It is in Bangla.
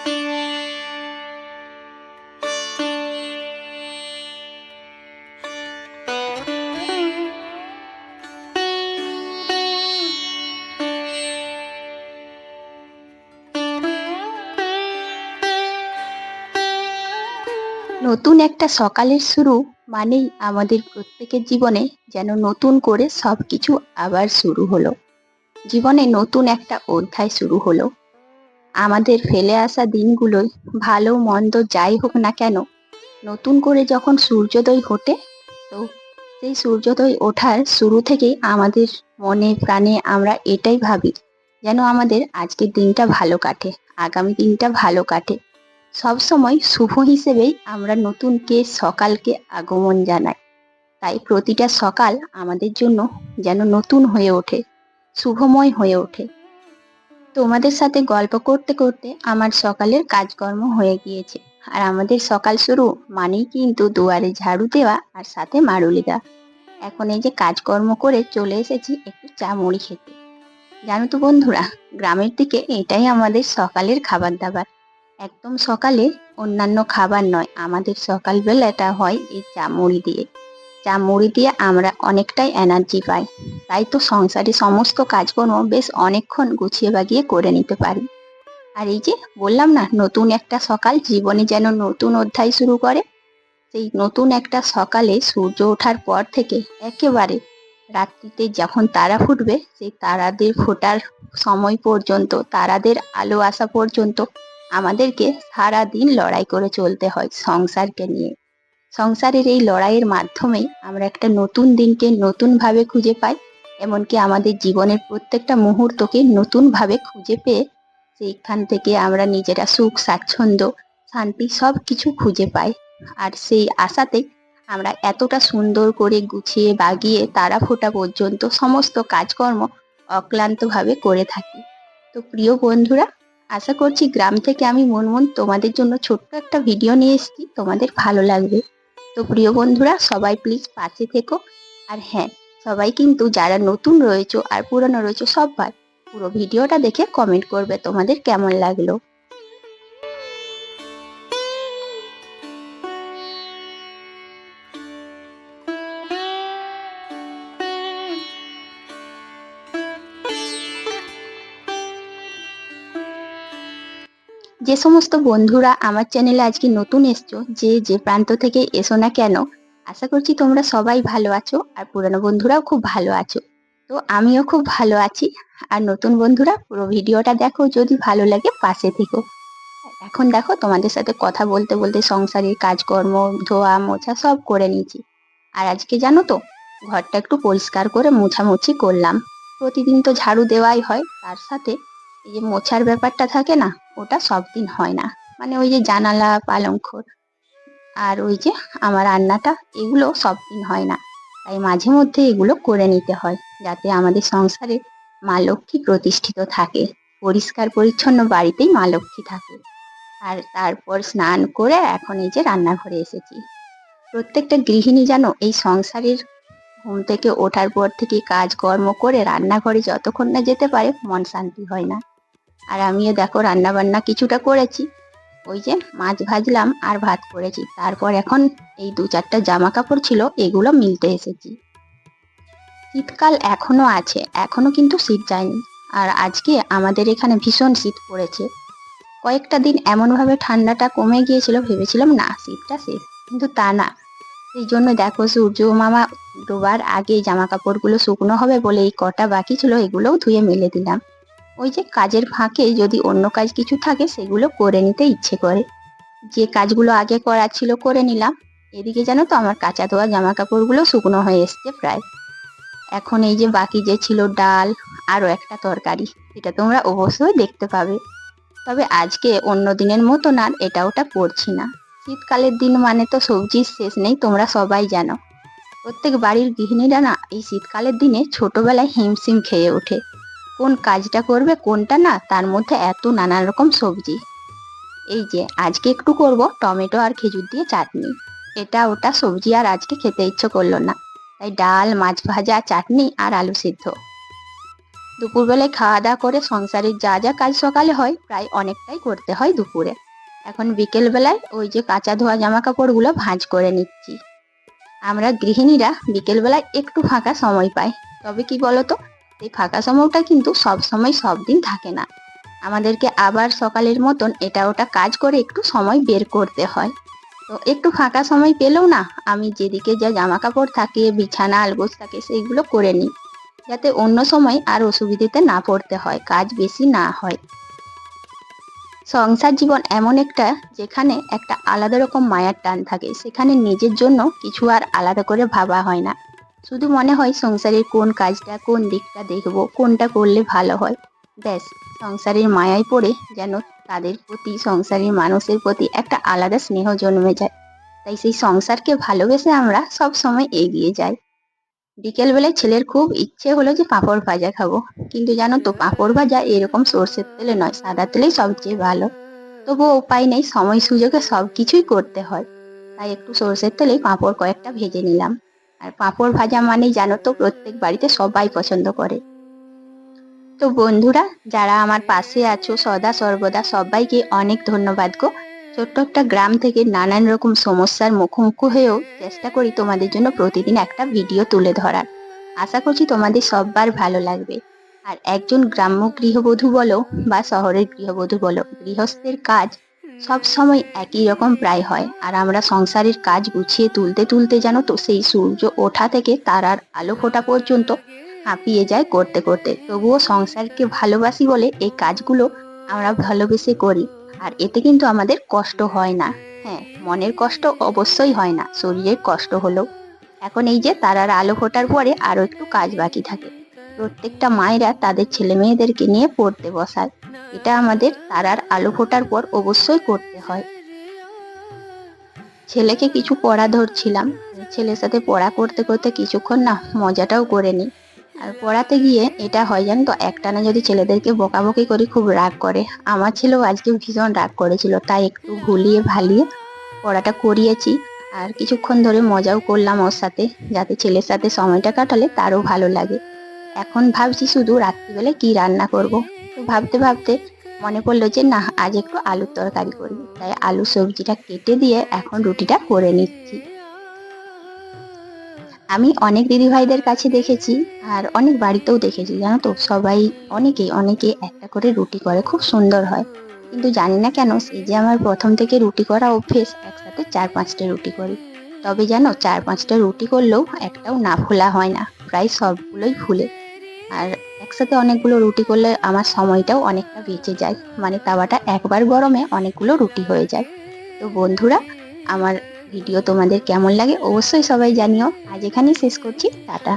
নতুন একটা সকালের শুরু মানেই আমাদের প্রত্যেকের জীবনে যেন নতুন করে সবকিছু আবার শুরু হলো। জীবনে নতুন একটা অধ্যায় শুরু হলো। আমাদের ফেলে আসা দিনগুলোই ভালো মন্দ যাই হোক না কেন, নতুন করে যখন সূর্যোদয় ঘটে, তো সেই সূর্যোদয় ওঠার শুরু থেকেই আমাদের মনে প্রাণে আমরা এটাই ভাবি যেন আমাদের আজকের দিনটা ভালো কাটে, আগামী দিনটা ভালো কাটে। সবসময় শুভ হিসেবেই আমরা নতুনকে সকালকে আগমন জানাই। তাই প্রতিটা সকাল আমাদের জন্য যেন নতুন হয়ে ওঠে, শুভময় হয়ে ওঠে। তোমাদের সাথে গল্প করতে করতে আমার সকালের কাজকর্ম হয়ে গিয়েছে। আর আমাদের সকাল শুরু মানেই কিন্তু দুয়ারে ঝাড়ু দেওয়া আর সাথে মাড়ুলি দেওয়া। এখন এই যে কাজকর্ম করে চলে এসেছি একটু চা মুড়ি খেতে। জানো তো বন্ধুরা, গ্রামের দিকে এটাই আমাদের সকালের খাবার দাবার। একদম সকালে অন্যান্য খাবার নয়, আমাদের সকালবেলাটা হয় এই চা মুড়ি দিয়ে। চা মুড়ি দিয়ে আমরা অনেকটাই এনার্জি পাই। তাই তো সংসারে সমস্ত কাজকর্ম বেশ অনেকক্ষণ গুছিয়ে বাগিয়ে করে নিতে পারি। আর এই যে বললাম না, নতুন একটা সকাল জীবনে যেন নতুন অধ্যায় শুরু করে। সেই নতুন একটা সকালে সূর্য ওঠার পর থেকে একেবারে রাত্রিতে যখন তারা ফুটবে, সেই তারাদের ফোটার সময় পর্যন্ত, তারাদের আলো আসা পর্যন্ত আমাদেরকে সারা দিন লড়াই করে চলতে হয় সংসারকে নিয়ে। সংসারের এই লড়াইয়ের মাধ্যমেই আমরা একটা নতুন দিনকে নতুনভাবে খুঁজে পাই। এমনকি আমাদের জীবনের প্রত্যেকটা মুহূর্তকে নতুনভাবে খুঁজে পেয়ে সেইখান থেকে আমরা নিজেরা সুখ স্বাচ্ছন্দ্য শান্তি সব কিছু খুঁজে পাই। আর সেই আশাতে আমরা এতটা সুন্দর করে গুছিয়ে বাগিয়ে তারা ফোটা পর্যন্ত সমস্ত কাজকর্ম অক্লান্তভাবে করে থাকি। তো প্রিয় বন্ধুরা, আশা করছি গ্রাম থেকে আমি মুনমুন তোমাদের জন্য ছোট্ট একটা ভিডিও নিয়ে এসেছি, তোমাদের ভালো লাগবে। তো প্রিয় বন্ধুরা, সবাই প্লিজ পাশে থেকো। আর হ্যাঁ, সবাই কিন্তু যারা নতুন রয়েছো আর পুরনো রয়েছো সবাই পুরো ভিডিওটা দেখে কমেন্ট করবে তোমাদের কেমন লাগলো। যে সমস্ত বন্ধুরা আমার চ্যানেলে আজকে নতুন এসছো, যে যে প্রান্ত থেকে এসো না কেন, আশা করছি তোমরা সবাই ভালো আছো আর পুরানো বন্ধুরাও খুব ভালো আছো। তো আমিও খুব ভালো আছি। আর নতুন বন্ধুরা পুরো ভিডিওটা দেখো, যদি ভালো লাগে পাশে থেকো। এখন দেখো তোমাদের সাথে কথা বলতে বলতে সংসারের কাজকর্ম ধোয়া মোছা সব করে নিয়েছি। আর আজকে জানো তো, ঘরটা একটু পরিষ্কার করে মোছামুছি করলাম। প্রতিদিন তো ঝাড়ু দেওয়াই হয়, তার সাথে এই যে মোছার ব্যাপারটা থাকে না, ওটা সব দিন হয় না। মানে ওই যে জানালা পালঙ্ক আর ওই যে আমার রান্নাটা, এগুলো সব দিন হয় না। তাই মাঝে মধ্যে এগুলো করে নিতে হয়, যাতে আমাদের সংসারে মা লক্ষ্মী প্রতিষ্ঠিত থাকে। পরিষ্কার পরিচ্ছন্ন বাড়িতেই মা লক্ষ্মী থাকে। আর তারপর স্নান করে এখন এই যে রান্নাঘরে এসেছি। প্রত্যেকটা গৃহিণী জানো, এই সংসারের ঘুম থেকে ওঠার পর থেকে কাজকর্ম করে রান্নাঘরে যতক্ষণ না যেতে পারে মন শান্তি হয় না। আর আমিও দেখো রান্না বান্না কিছুটা করেছি। ওই যে মাছ ভাজলাম আর ভাত করেছি, তারপর এখন এই দু চারটা জামা কাপড় ছিল এগুলো মিলতে এসেছি। শীতকাল এখনো আছে, এখনো কিন্তু শীত যায়নি। আর আজকে আমাদের এখানে ভীষণ শীত পড়েছে। কয়েকটা দিন এমনভাবে ঠান্ডাটা কমে গিয়েছিল, ভেবেছিলাম না শীতটা শেষ, কিন্তু তা না। সেই জন্য দেখো সূর্য মামা ডোবার আগে জামা কাপড়গুলো শুকনো হবে বলে এই কটা বাকি ছিল এগুলোও ধুয়ে মেলে দিলাম। ওই যে কাজের ফাঁকে যদি অন্য কাজ কিছু থাকে সেগুলো করে নিতে ইচ্ছে করে। যে কাজগুলো আগে করার ছিল করে নিলাম। এদিকে জানো তো আমার কাঁচা ধোয়া জামা কাপড়গুলো শুকনো হয়ে এসছে প্রায়। এখন এই যে বাকি যে ছিল ডাল, আরও একটা তরকারি, এটা তোমরা অবশ্যই দেখতে পাবে। তবে আজকে অন্য দিনের মতন আর এটা ওটা করছি না। শীতকালের দিন মানে তো সবজির শেষ নেই, তোমরা সবাই জানো। প্রত্যেক বাড়ির গৃহিণীরা না এই শীতকালের দিনে ছোটবেলায় হিমশিম খেয়ে ওঠে। কোন কাজটা করবে কোনটা না, তার মধ্যে এত নানা রকম সবজি। এই যে আজকে একটু করব টমেটো আর খেজুর দিয়ে চাটনি। এটা ওটা সবজি আর আজকে খেতে ইচ্ছে করলো না, তাই ডাল মাছ ভাজা চাটনি আর আলু সিদ্ধ। দুপুরবেলায় খাওয়া দাওয়া করে সংসারের যা যা কাজ সকালে হয় প্রায় অনেকটাই করতে হয় দুপুরে। এখন বিকেল বেলায় ওই যে কাঁচা ধোয়া জামা কাপড়গুলো ভাঁজ করে নিচ্ছি। আমরা গৃহিণীরা বিকেল বেলায় একটু ফাঁকা সময় পাই, তবে কি বলতো, এই ফাঁকা সময়টা কিন্তু সব সময় সব দিন থাকে না। আমাদেরকে আবার সকালের মতন এটা ওটা কাজ করে একটু সময় বের করতে হয়। তো একটু ফাঁকা সময় পেলেও না, আমি যেদিকে যা জামা কাপড় থাকে, বিছানা আলগোছ থাকে, সেইগুলো করে নিই, যাতে অন্য সময় আর অসুবিধাতে না পড়তে হয়, কাজ বেশি না হয়। সংসার জীবন এমন একটা, যেখানে একটা আলাদা রকম মায়ার টান থাকে, সেখানে নিজের জন্য কিছু আর আলাদা করে ভাবা হয় না। শুধু মনে হয় সংসারের কোন কাজটা, কোন দিকটা দেখব, কোনটা করলে ভালো হয়। ব্যাস, সংসারের মায়ায় পড়ে যেন তাদের প্রতি, সংসারের মানুষের প্রতি একটা আলাদা স্নেহ জন্মে যায়। তাই সেই সংসারকে ভালোবেসে আমরা সব সময় এগিয়ে যাই। বিকেলবেলায় ছেলের খুব ইচ্ছে হলো যে পাঁপড় ভাজা খাবো, কিন্তু জানো তো, পাঁপড় ভাজা এরকম সর্ষের তেলে নয়, সাদা তেলেই সবচেয়ে ভালো। তবুও উপায় নেই, সময় সুযোগে সব কিছুই করতে হয়। তাই একটু সর্ষের তেলেই পাঁপড় কয়েকটা ভেজে নিলাম। আর পাঁপড় ভাজা মানেই জানো তো, প্রত্যেক বাড়িতে সবাই পছন্দ করে। তো বন্ধুরা, যারা আমার পাশে আছো সদা সর্বদা, সবাইকে অনেক ধন্যবাদ গো। ছোট্ট একটা গ্রাম থেকে নানান রকম সমস্যার মুখোমুখি হয়েও চেষ্টা করি তোমাদের জন্য প্রতিদিন একটা ভিডিও তুলে ধরার। আশা করছি তোমাদের সবার ভালো লাগবে। আর একজন গ্রাম্য গৃহবধূ বলো বা শহরের গৃহবধূ বলো, গৃহস্থের কাজ সব সময় একই রকম প্রায় হয়। আর আমরা সংসারের কাজ গুছিয়ে তুলতে তুলতে জানো তো, সেই সূর্য ওঠা থেকে তারার আলো ফোটা পর্যন্ত হাঁপিয়ে যায় করতে করতে। তবুও সংসারকে ভালোবাসি বলে এই কাজগুলো আমরা ভালোবেসে করি। আর এতে কিন্তু আমাদের কষ্ট হয় না। হ্যাঁ, মনের কষ্ট অবশ্যই হয় না, শরীরের কষ্ট হলেও। এখন এই যে তারার আলো ফোটার পরে আরো একটু কাজ বাকি থাকে। প্রত্যেকটা মায়েরা তাদের ছেলে মেয়েদেরকে নিয়ে পড়তে বসায়। এটা আমাদের তারার আলো ফোটার পর অবশ্যই করতে হয়। ছেলেকে কিছু পড়া ধরছিলাম। ছেলের সাথে পড়া করতে করতে কিছুক্ষণ না মজাটাও করে নিই। আর পড়াতে গিয়ে এটা হয় জানো তো, একটানা যদি ছেলেদেরকে বকাবকি করি খুব রাগ করে। আমার ছেলেও আজকে ভীষণ রাগ করেছিল, তাই একটু ভুলিয়ে ভালিয়ে পড়াটা করিয়েছি। আর কিছুক্ষণ ধরে মজাও করলাম ওর সাথে, যাতে ছেলের সাথে সময়টা কাটালে তারও ভালো লাগে। এখন ভাবছি শুধু রাত্রিবেলায় কি রান্না করব। তো ভাবতে ভাবতে মনে পড়লো যে না, আজ একটু আলুর তরকারি করি। তাই আলু সবজিটা কেটে দিয়ে এখন রুটিটা করে নিচ্ছি। আমি অনেক দিদিভাইদের কাছে দেখেছি, আর অনেক বাড়িতেও দেখেছি জানো তো, সবাই অনেকে একটা করে রুটি করে, খুব সুন্দর হয়। কিন্তু জানি না কেন, সেই যে আমার প্রথম থেকে রুটি করা অভ্যেস, একসাথে 4-5টা রুটি করি। তবে জানো, 4-5টা রুটি করলেও একটাও না ফোলা হয় না, প্রায় সবগুলোই ফুলে। আর একসাথে অনেকগুলো রুটি করলে আমার সময়টাও অনেকটা বেঁচে যায়, মানে তাওয়াটা একবার গরমে অনেকগুলো রুটি হয়ে যায়। তো বন্ধুরা, আমার ভিডিও তোমাদের কেমন লাগে অবশ্যই সবাই জানিও। আজ এখানেই শেষ করছি, টাটা।